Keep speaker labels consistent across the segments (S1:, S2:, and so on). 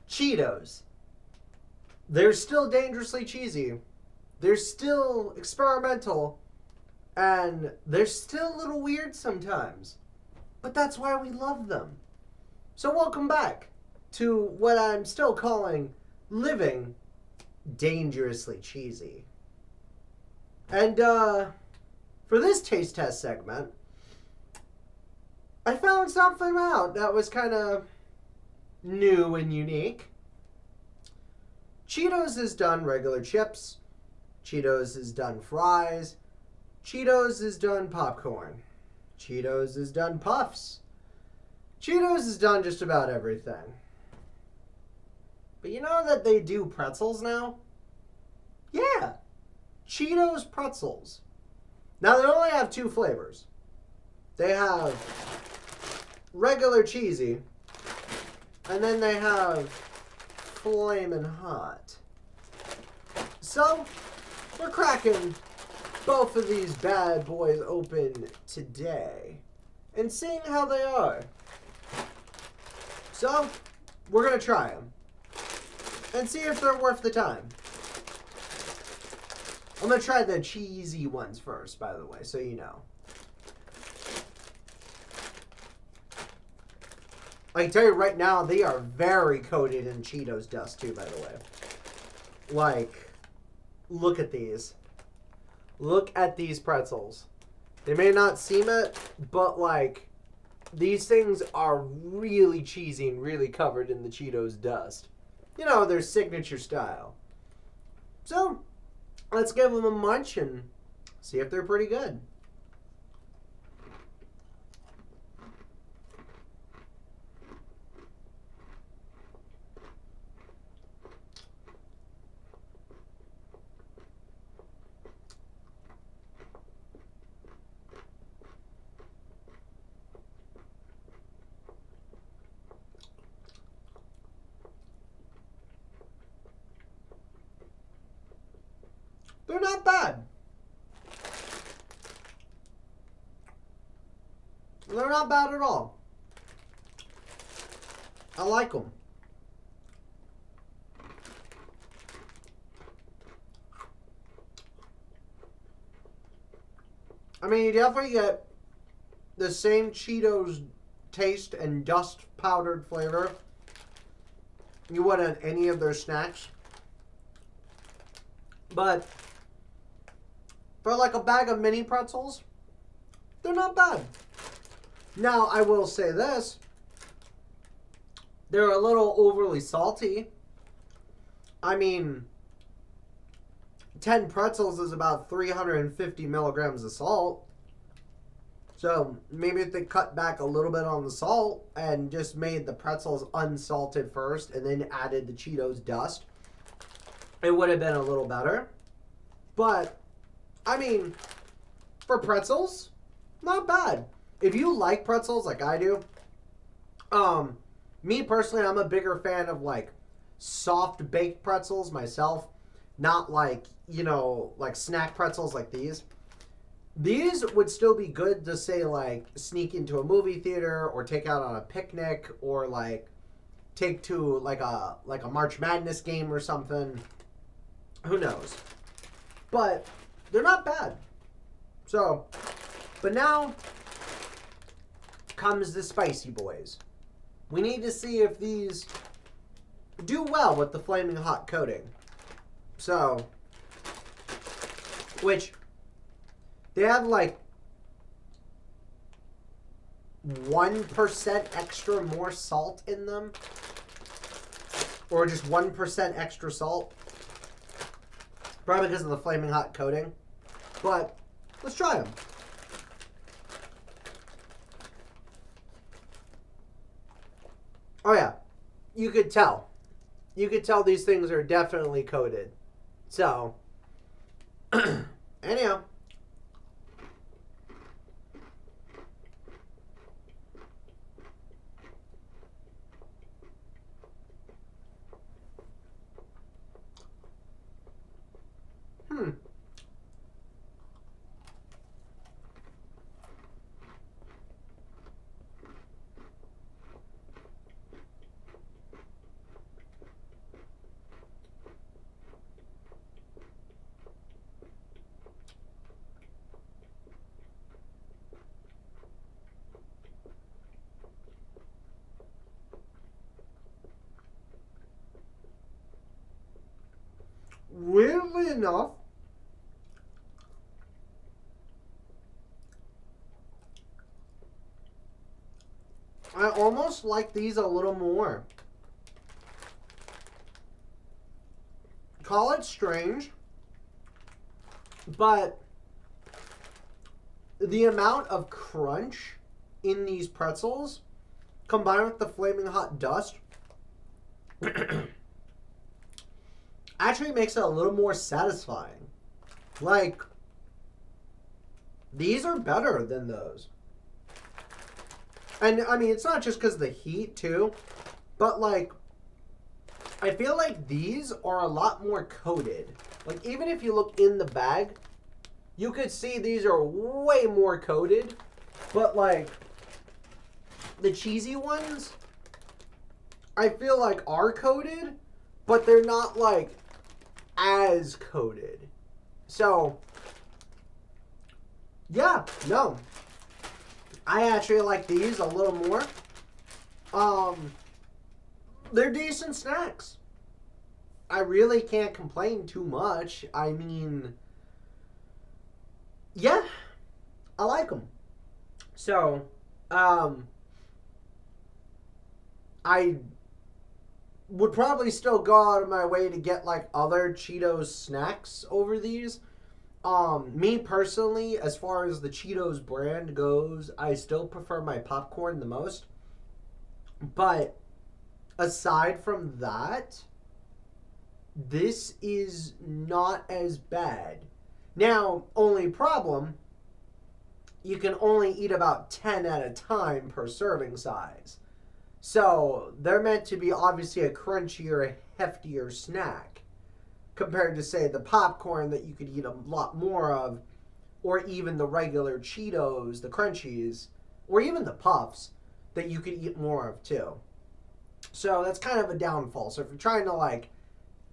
S1: Cheetos. They're still dangerously cheesy. They're still experimental. And they're still a little weird sometimes. But that's why we love them. So welcome back to what I'm still calling living dangerously cheesy. And for this taste test segment, I found something out that was kind of new and unique. Cheetos has done regular chips. Cheetos has done fries. Cheetos has done popcorn. Cheetos has done puffs. Cheetos has done just about everything. But you know that they do pretzels now? Yeah. Cheetos pretzels. Now they only have two flavors. They have regular cheesy, and then they have Flamin' hot. So, we're cracking both of these bad boys open today and seeing how they are. So, we're going to try them and see if they're worth the time. I'm going to try the cheesy ones first, by the way, so you know. I can tell you right now, they are very coated in Cheetos dust, too, by the way. Like, look at these. Look at these pretzels. They may not seem it, but, like, these things are really cheesy and really covered in the Cheetos dust. You know, their signature style. So, let's give them a munch and see if they're pretty good. They're not bad. They're not bad at all. I like them. I mean, you definitely get the same Cheetos taste and dust powdered flavor you would on any of their snacks. But for like a bag of mini pretzels, they're not bad. Now, I will say this. They're a little overly salty. I mean, 10 pretzels is about 350 milligrams of salt. So maybe if they cut back a little bit on the salt and just made the pretzels unsalted first and then added the Cheetos dust, it would have been a little better. But, I mean, for pretzels, not bad. If you like pretzels like I do, me personally, I'm a bigger fan of like soft baked pretzels myself, not like, you know, like snack pretzels like these. These would still be good to say like sneak into a movie theater or take out on a picnic or like take to like a March Madness game or something. Who knows? But they're not bad. So, but now comes the spicy boys. We need to see if these do well with the flaming hot coating. So, which they have like 1% extra more salt in them, or just 1% extra salt, probably because of the flaming hot coating. But let's try them. Oh yeah, you could tell. You could tell these things are definitely coated. So, anyhow. Oddly enough, I almost like these a little more. Call it strange, but the amount of crunch in these pretzels combined with the flaming hot dust actually makes it a little more satisfying. Like, these are better than those. And I mean, it's not just because of the heat too, but like, I feel like these are a lot more coated. Like, even if you look in the bag, you could see these are way more coated. But like, the cheesy ones, I feel like are coated, but they're not like as coated. So, yeah, no. I actually like these a little more. They're decent snacks. I really can't complain too much. I mean, yeah, I like them. So, I would probably still go out of my way to get like other Cheetos snacks over these. Me personally, as far as the Cheetos brand goes, I still prefer my popcorn the most. But aside from that, this is not as bad. Now, only problem, you can only eat about 10 at a time per serving size. So, they're meant to be obviously a crunchier, heftier snack compared to, say, the popcorn that you could eat a lot more of, or even the regular Cheetos, the crunchies, or even the puffs that you could eat more of too. So that's kind of a downfall. So if you're trying to like,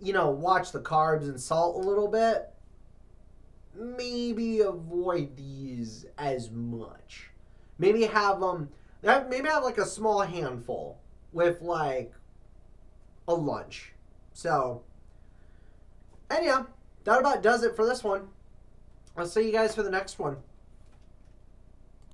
S1: watch the carbs and salt a little bit, maybe avoid these as much. Maybe have like a small handful with like a lunch. So anyhow, that about does it for this one. I'll see you guys for the next one.